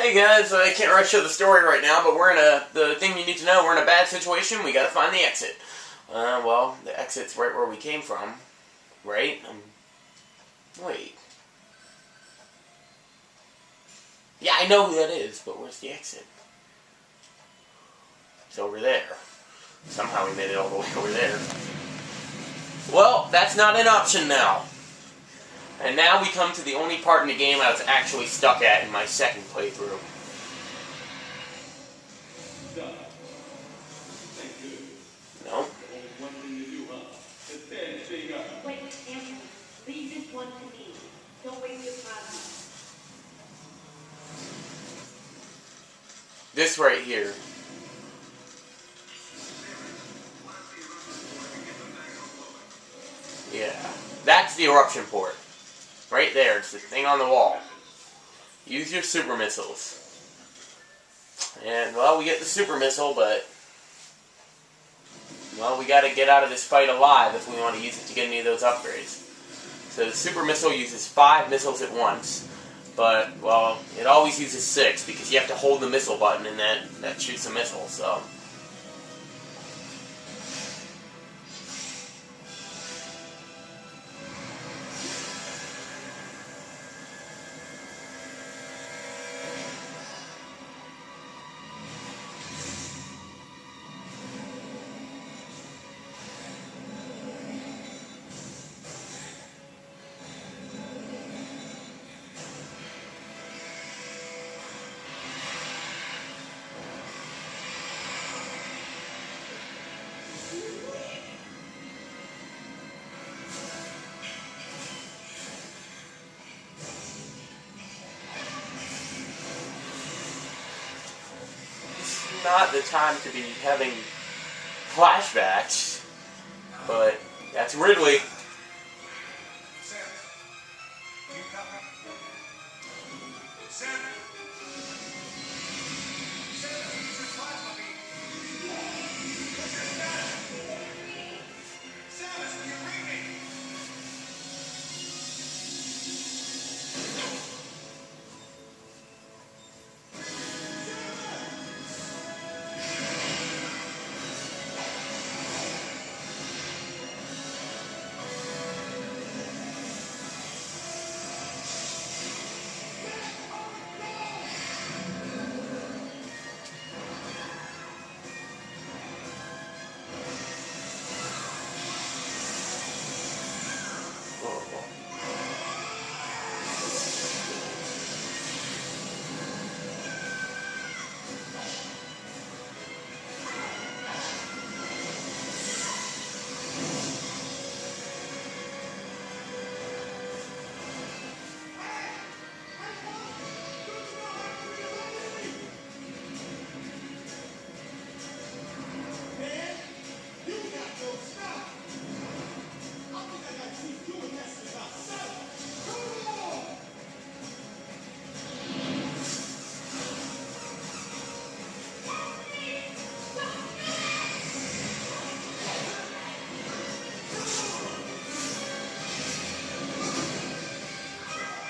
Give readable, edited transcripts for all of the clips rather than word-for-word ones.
Hey guys, I can't really show the story right now, but the thing you need to know, we're in a bad situation, we gotta find the exit. Well, the exit's right where we came from, right? Wait. Yeah, I know who that is, but where's the exit? It's over there. Somehow we made it all the way over there. Well, that's not an option now. And now we come to the only part in the game I was actually stuck at in my second playthrough. No. Wait, Anthony. Leave this one to me. Don't waste your time. This right here. Yeah. That's the eruption port. Right there. It's the thing on the wall. Use your super missiles. And, well, we get the super missile, but... well, we gotta get out of this fight alive if we want to use it to get any of those upgrades. So the super missile uses 5 missiles at once. But, well, it always uses 6 because you have to hold the missile button and that shoots a missile, so... not the time to be having flashbacks, but that's Ridley.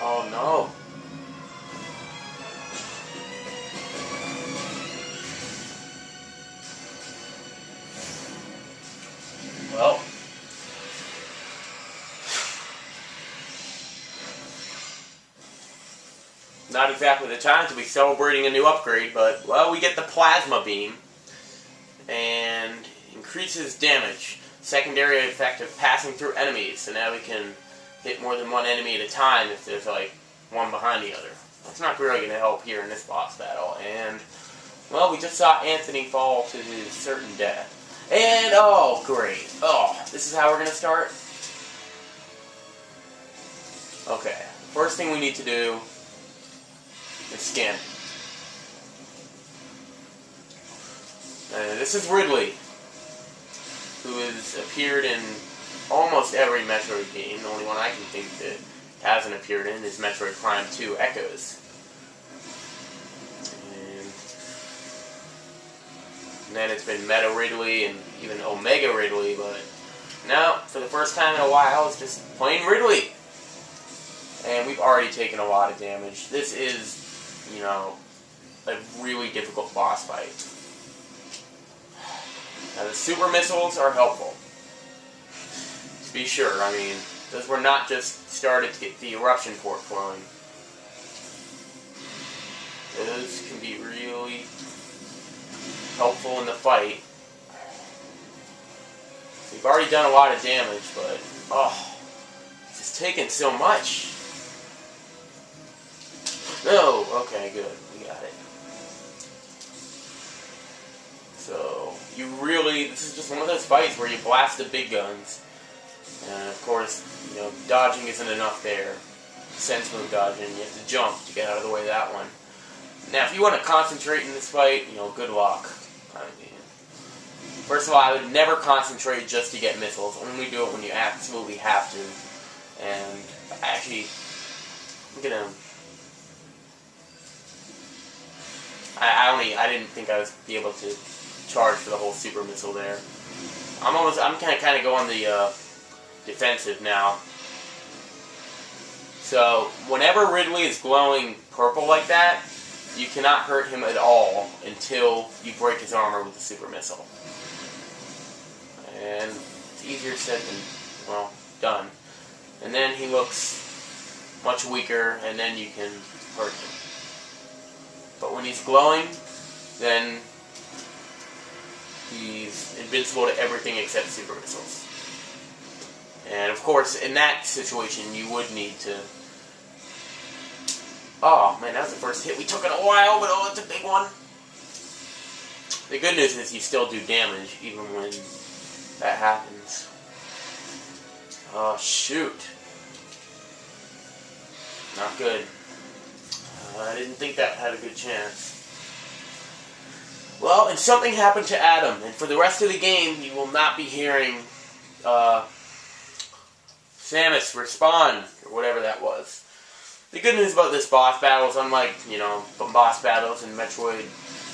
Oh no. Well. Not exactly the time to be celebrating a new upgrade, but, well, we get the plasma beam. And increases damage. Secondary effect of passing through enemies. So now we can hit more than one enemy at a time if there's, like, one behind the other. That's not really going to help here in this boss battle. And, well, we just saw Anthony fall to his certain death. And, oh, great. Oh, this is how we're going to start? Okay. First thing we need to do is scan. This is Ridley, who has appeared in almost every Metroid game. The only one I can think that hasn't appeared in is Metroid Prime 2 Echoes. And then it's been Meta Ridley and even Omega Ridley, but now, for the first time in a while, it's just plain Ridley. And we've already taken a lot of damage. This is, you know, a really difficult boss fight. Now the super missiles are helpful. To be sure, I mean, those were not just started to get the eruption port flowing. Those can be really helpful in the fight. We've already done a lot of damage, but oh, it's just taking so much. No, okay, good, we got it. So you really, this is just one of those fights where you blast the big guns, and of course, you know, dodging isn't enough there. Sense move dodging, you have to jump to get out of the way of that one. Now, if you want to concentrate in this fight, you know, good luck. I mean, first of all, I would never concentrate just to get missiles. Only do it when you absolutely have to. And actually, I'm gonna. I didn't think I was be able to charge for the whole super missile there. I'm kind of going the defensive now. So whenever Ridley is glowing purple like that, you cannot hurt him at all until you break his armor with the super missile. And it's easier said than, well, done. And then he looks much weaker, and then you can hurt him. But when he's glowing, then he's invincible to everything except super missiles. And of course, in that situation, you would need to... Oh, man, that was the first hit we took in a while, but oh, it's a big one. The good news is you still do damage, even when that happens. Oh, shoot. Not good. I didn't think that had a good chance. Well, and something happened to Adam, and for the rest of the game, you will not be hearing Samus respond, or whatever that was. The good news about this boss battle is unlike, you know, boss battles in Metroid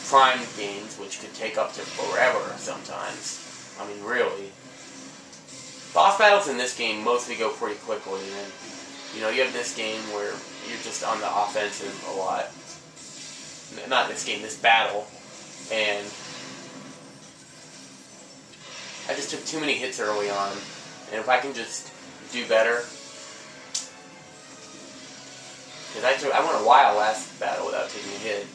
Prime games, which could take up to forever sometimes. I mean, really. Boss battles in this game mostly go pretty quickly, and, you know, you have this game where you're just on the offensive a lot. Not this game, this battle. And I just took too many hits early on, and if I can just do better... Because I went a while last battle without taking a hit.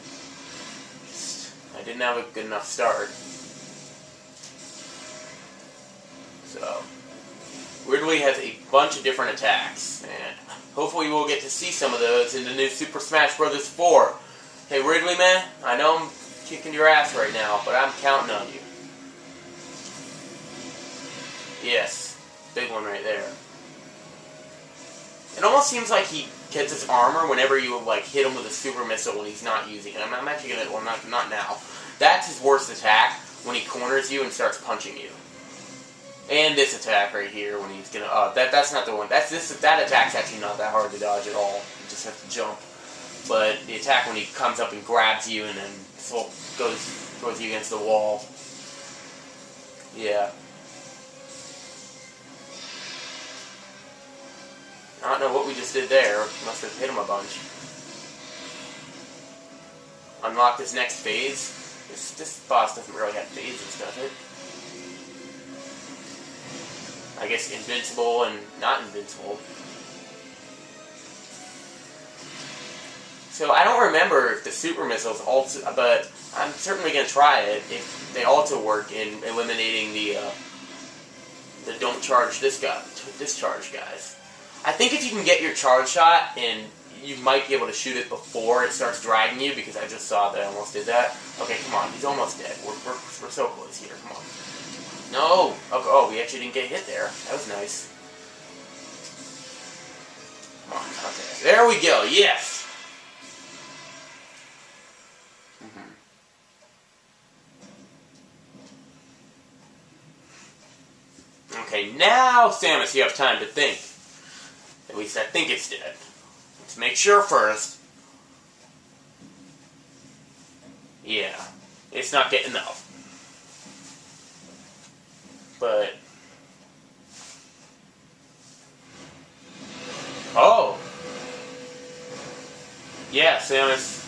I didn't have a good enough start. So, Ridley has a bunch of different attacks, and hopefully we'll get to see some of those in the new Super Smash Bros. 4. Hey Ridley, man, I know I'm kicking your ass right now, but I'm counting on you. Yes, big one right there. It almost seems like he gets his armor whenever you like hit him with a super missile when he's not using it. I'm actually gonna, well, not now. That's his worst attack, when he corners you and starts punching you. And this attack right here when he's gonna, that's not the one. That attack's actually not that hard to dodge at all. You just have to jump. But the attack when he comes up and grabs you and then throws you against the wall. Yeah. I don't know what we just did there. Must have hit him a bunch. Unlock this next phase. This boss doesn't really have phases, does it? I guess invincible and not invincible. So I don't remember if the super missiles also, but I'm certainly going to try it if they also work in eliminating the don't charge discharge guys. I think if you can get your charge shot, and you might be able to shoot it before it starts dragging you, because I just saw that I almost did that. Okay, come on, he's almost dead. We're so close here, come on. No! Okay, oh, we actually didn't get hit there. That was nice. Come on, okay. There we go, yes! Okay, now, Samus, you have time to think. At least I think it's dead. Let's make sure first. Yeah, it's not getting up. But... Oh! Yeah, Samus.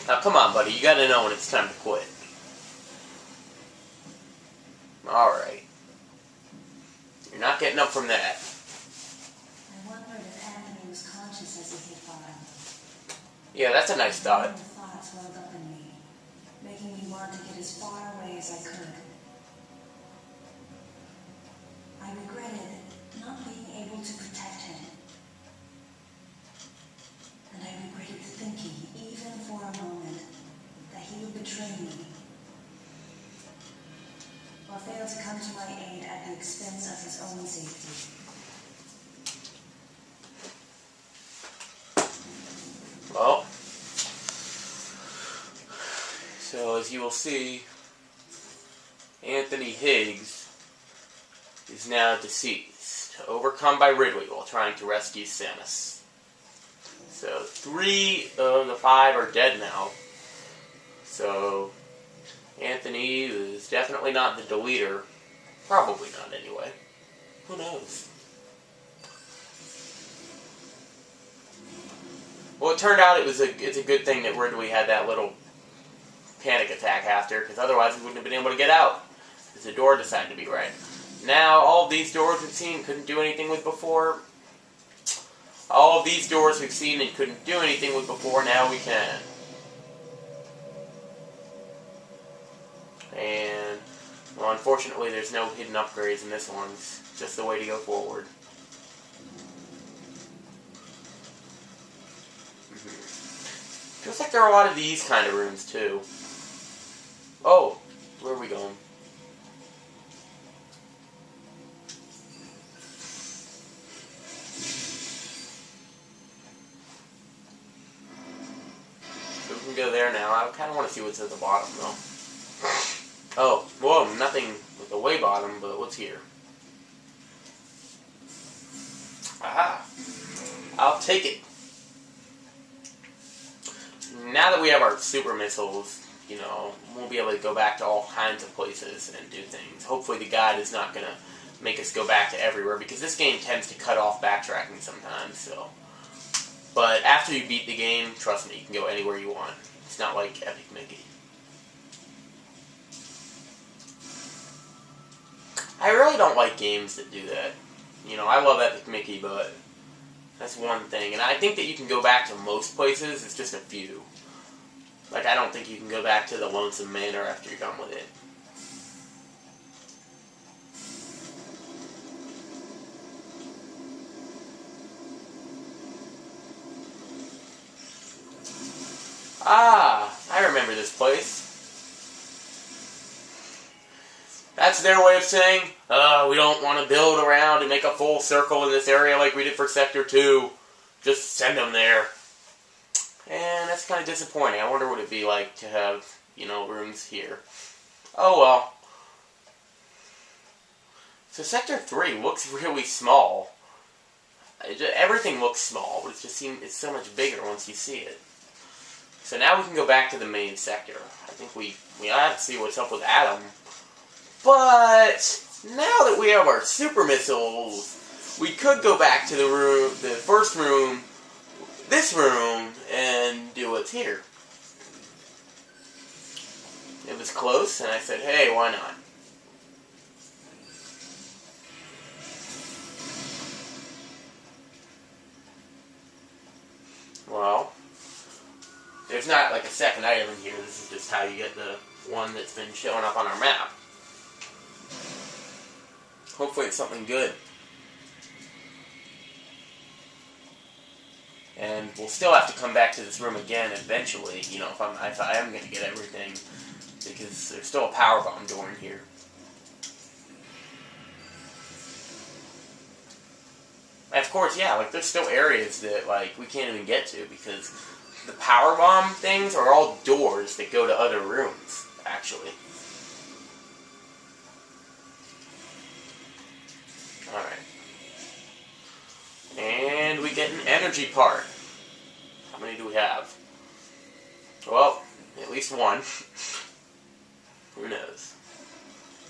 Now, come on, buddy. You gotta know when it's time to quit. Alright. You're not getting up from that. I wondered if Anthony was conscious as he hit bottom. Yeah, that's a nice thought. The thoughts welled up in me, making me want to get as far away as I could. I regretted not being able to protect him. And I regretted thinking, even for a moment, that he would betray me. Or fail to come to my aid at the expense of his own safety. Well, so as you will see, Anthony Higgs is now deceased, overcome by Ridley while trying to rescue Samus. So 3 of the 5 are dead now. So Anthony is definitely not the deleter. Probably not anyway. Who knows? Well, it turned out it's a good thing that Ridley had that little panic attack after, because otherwise we wouldn't have been able to get out. Because the door decided to be right. Now, all of these doors we've seen couldn't do anything with before. All of these doors we've seen and couldn't do anything with before, now we can. And, well, unfortunately there's no hidden upgrades in this one. It's just the way to go forward. Feels like there are a lot of these kind of rooms, too. Oh, where are we going? So we can go there now. I kind of want to see what's at the bottom, though. Oh, whoa, nothing at the way bottom, but what's here? Aha! I'll take it. Now that we have our super missiles, you know, we'll be able to go back to all kinds of places and do things. Hopefully the guide is not going to make us go back to everywhere, because this game tends to cut off backtracking sometimes, so. But after you beat the game, trust me, you can go anywhere you want. It's not like Epic Mickey. I really don't like games that do that. You know, I love Epic Mickey, but that's one thing. And I think that you can go back to most places, it's just a few. Like, I don't think you can go back to the Lonesome Manor after you're done with it. Ah, I remember this place. That's their way of saying, we don't want to build around and make a full circle in this area like we did for Sector 2. Just send them there. And that's kind of disappointing. I wonder what it'd be like to have, you know, rooms here. Oh well. So Sector 3 looks really small. Everything looks small, but it's so much bigger once you see it. So now we can go back to the main sector. I think we have to see what's up with Adam. But now that we have our super missiles, we could go back to the first room, this room, and do what's here. It was close, and I said, hey, why not? Well, there's not like a second item in here. This is just how you get the one that's been showing up on our map. Hopefully it's something good. And we'll still have to come back to this room again eventually, you know, if I am going to get everything, because there's still a power bomb door in here. And of course, yeah, like there's still areas that like we can't even get to, because the power bomb things are all doors that go to other rooms, actually. Alright. And we get an energy part. How many do we have? Well, at least one. Who knows?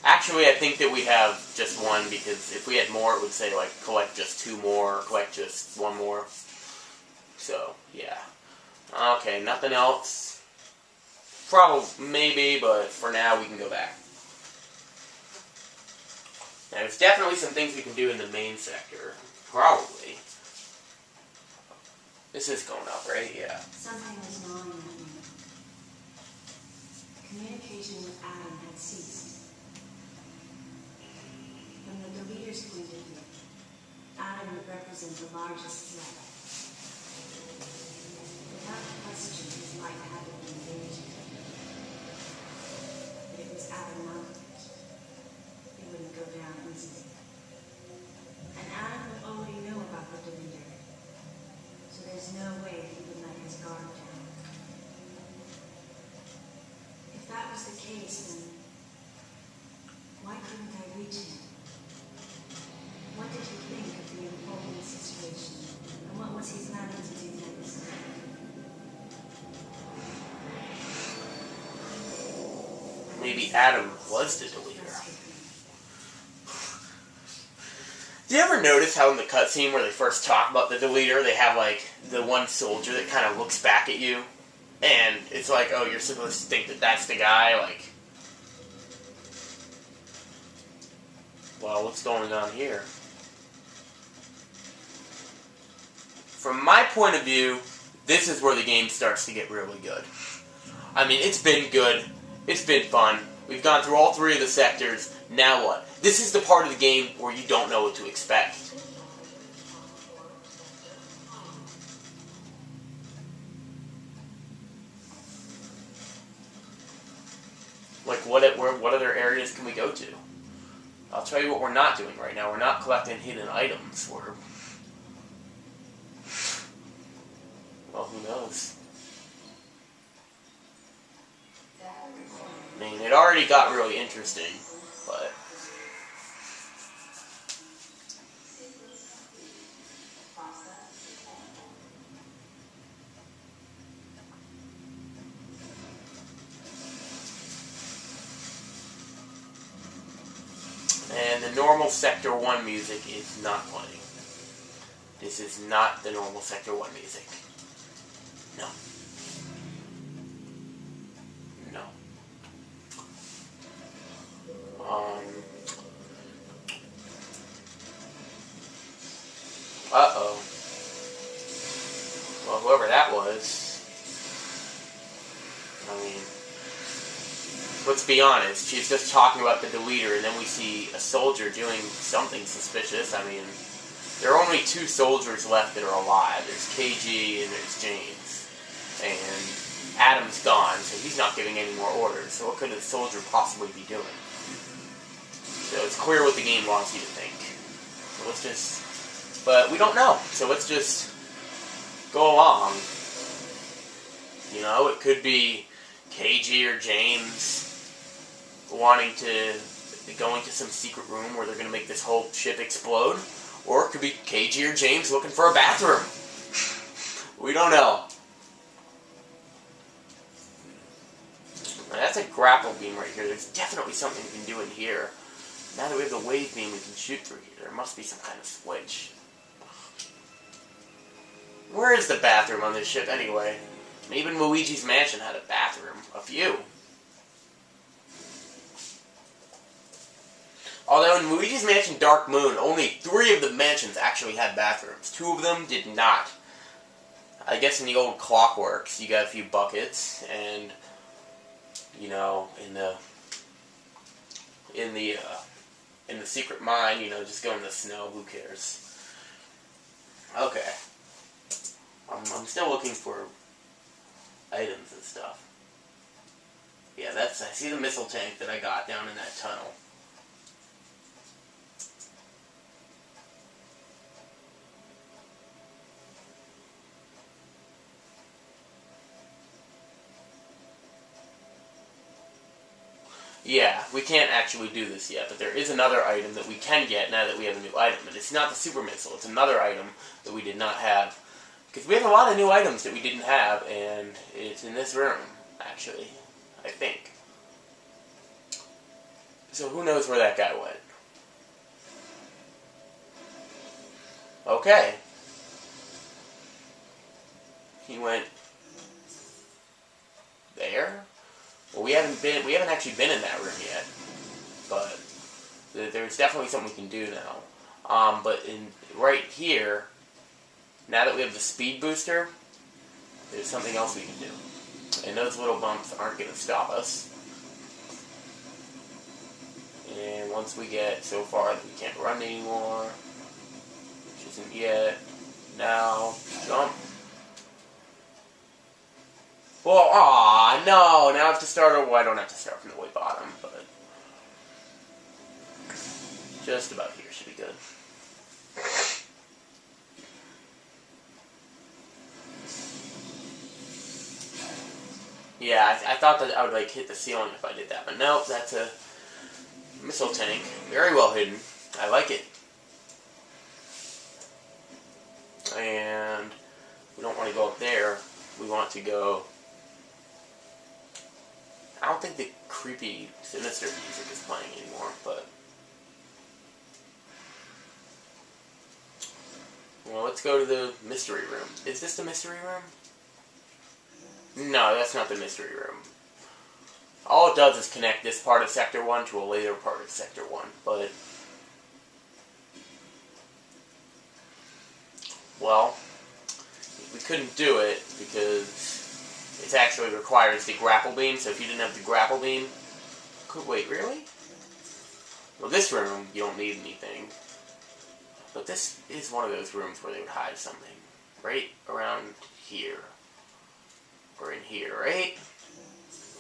Actually, I think that we have just one, because if we had more, it would say, like, collect just 2 more, or collect just 1 more. So, yeah. Okay, nothing else. Probably, maybe, but for now we can go back. Now, there's definitely some things we can do in the main sector. Probably. This is going up, right? Yeah. Something was gnawing at me. Communication with Adam had ceased. From the deleter's point of view, Adam would represent the largest threat. Without question, his life had been in danger. But it was Adam Malkovich. He wouldn't go down easily. And Adam would already know about the deleter. So there's no way he would let his guard down. If that was the case, then why couldn't I reach him? What did he think of the unfolding situation? And what was he planning to do next? Maybe Adam was the deleter. Do you ever notice how in the cutscene where they first talk about the deleter, they have like the one soldier that kind of looks back at you? And it's like, oh, you're supposed to think that that's the guy, like... Well, what's going on here? From my point of view, this is where the game starts to get really good. I mean, it's been good. It's been fun. We've gone through all 3 of the sectors. Now what? This is the part of the game where you don't know what to expect. Like, what other areas can we go to? I'll tell you what we're not doing right now. We're not collecting hidden items. Well, who knows? I mean, it already got really interesting, but... And the normal Sector 1 music is not playing. This is not the normal Sector 1 music. No. No. Uh-oh. Well, whoever that was... I mean... Let's be honest, she's just talking about the deleter, and then we see a soldier doing something suspicious. I mean, there are only 2 soldiers left that are alive. There's KG and there's James. And Adam's gone, so he's not giving any more orders. So what could a soldier possibly be doing? So it's clear what the game wants you to think. So let's just... But we don't know, so let's just go along. You know, it could be KG or James wanting to go into some secret room where they're going to make this whole ship explode. Or it could be KG or James looking for a bathroom. We don't know. Now that's a grapple beam right here. There's definitely something we can do in here. Now that we have the wave beam, we can shoot through here. There must be some kind of switch. Where is the bathroom on this ship anyway? Even Luigi's Mansion had a bathroom. A few. Although in Luigi's Mansion Dark Moon, only 3 of the mansions actually had bathrooms. 2 of them did not. I guess in the old Clockworks, you got a few buckets, and, you know, in the secret mine, you know, just go in the snow, who cares? Okay. I'm still looking for items and stuff. Yeah, I see the missile tank that I got down in that tunnel. Yeah, we can't actually do this yet, but there is another item that we can get now that we have a new item. And it's not the super missile, it's another item that we did not have. Because we have a lot of new items that we didn't have, and it's in this room, actually, I think. So who knows where that guy went? Okay. He went there? Well, we haven't actually been in that room yet, but there's definitely something we can do now. But right here, now that we have the speed booster, there's something else we can do. And those little bumps aren't going to stop us. And once we get so far that we can't run anymore, which isn't yet, now, jump. Well, no, now I have to start over. Well, I don't have to start from the way bottom, but just about here should be good. Yeah, I thought that I would like hit the ceiling if I did that, but nope, that's a missile tank. Very well hidden. I like it. And we don't want to go up there. We want to go... I don't think the creepy, sinister music is playing anymore, but... Well, let's go to the mystery room. Is this the mystery room? No, that's not the mystery room. All it does is connect this part of Sector 1 to a later part of Sector 1, but... Well, we couldn't do it because it actually requires the grapple beam, so if you didn't have the grapple beam... Wait, really? Well, this room, you don't need anything. But this is one of those rooms where they would hide something. Right around here. Or in here, right?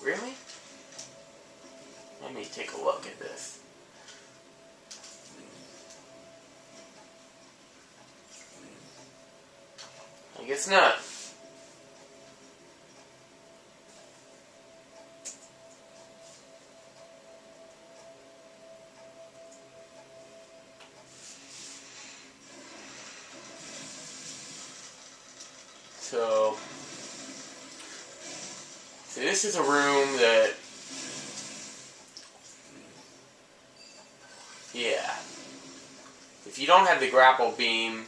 Really? Let me take a look at this. I guess not. So this is a room that, yeah, if you don't have the grapple beam,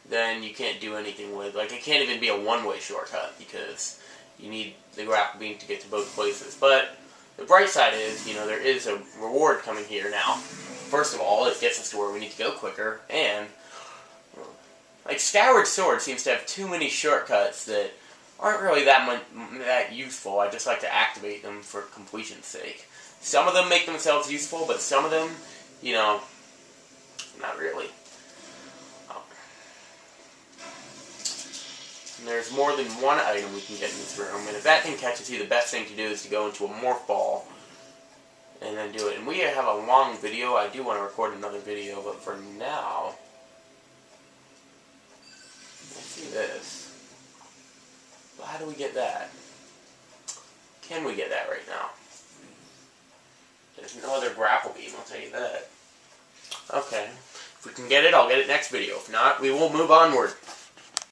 then you can't do anything with, like, it can't even be a one-way shortcut, because you need the grapple beam to get to both places. But the bright side is, you know, there is a reward coming here now. First of all, it gets us to where we need to go quicker, and, like, Skyward Sword seems to have too many shortcuts that aren't really that useful. I just like to activate them for completion's sake. Some of them make themselves useful, but some of them, you know, not really. And there's more than one item we can get in this room, and if that thing catches you, the best thing to do is to go into a morph ball and then do it. And we have a long video. I do want to record another video, but for now, let's do this. Well, how do we get that? Can we get that right now? There's no other grapple beam, I'll tell you that. Okay. If we can get it, I'll get it next video. If not, we will move onward.